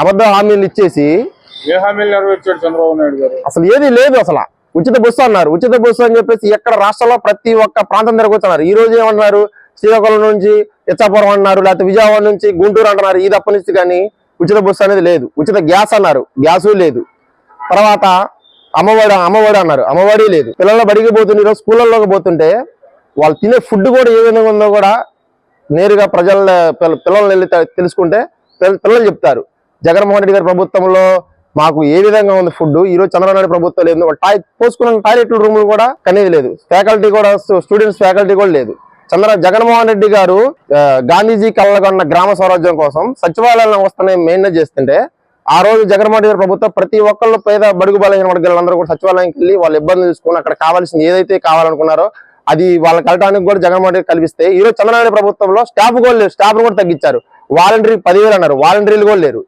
అబద్ధ హామీలు ఇచ్చేసి ఏ హామీలు నెరవేర్చాడు చంద్రబాబు నాయుడు గారు? అసలు ఏది లేదు. అసలు ఉచిత బస్సు అన్నారు. ఉచిత బస్సు అని చెప్పేసి ఎక్కడ రాష్ట్రంలో ప్రతి ఒక్క ప్రాంతం తిరగొచ్చున్నారు. ఈ రోజు ఏమన్నారు, శ్రీకాకుళం నుంచి ఇచ్చాపురం అన్నారు, లేకపోతే విజయవాడ నుంచి గుంటూరు అంటున్నారు. ఇది అప్పటి కానీ ఉచిత బస్సు అనేది లేదు. ఉచిత గ్యాస్ అన్నారు, గ్యాసు లేదు. తర్వాత అమ్మఒడి అన్నారు, అమ్మఒడి లేదు. పిల్లల బడికి పోతుంటే ఈరోజు స్కూళ్ళలోకి పోతుంటే వాళ్ళు తినే ఫుడ్ కూడా ఏ విధంగా ఉందో కూడా నేరుగా పిల్లల్ని వెళ్ళి తెలుసుకుంటే పిల్లలు చెప్తారు. జగన్మోహన్ రెడ్డి గారి ప్రభుత్వంలో మాకు ఏ విధంగా ఉంది ఫుడ్, ఈ రోజు చంద్రబాబు నాయుడు ప్రభుత్వం లేదు. పోసుకున్న టాయిలెట్ రూములు కూడా కనేది లేదు. ఫ్యాకల్టీ కూడా, స్టూడెంట్స్ ఫ్యాకల్టీ కూడా లేదు. జగన్మోహన్ రెడ్డి గారు గాంధీజీ కళ్ళగొన్న గ్రామ స్వరాజ్యం కోసం సచివాలయాల వ్యవస్థని మెయింటైన్ చేస్తుంటే ఆ రోజు జగన్మోహన్ రెడ్డి ప్రభుత్వం ప్రతి ఒక్కళ్ళు పేద బడుగు బలహీన వర్గాలందరూ కూడా సచివాలయానికి వెళ్ళి వాళ్ళ ఇబ్బందులు తీసుకుని అక్కడ కావాల్సింది ఏదైతే కావాలనుకున్నారో అది వాళ్ళకి వెళ్ళడానికి కూడా జగన్మోహన్ రెడ్డి కల్పిస్తే ఈ రోజు చంద్రబాబు నాయుడు ప్రభుత్వంలో స్టాఫ్ కూడా లేదు. స్టాఫ్ కూడా తగ్గించారు. వాలంటీర్ 10,000 అన్నారు, వాలంటీర్లు కూడా లేరు.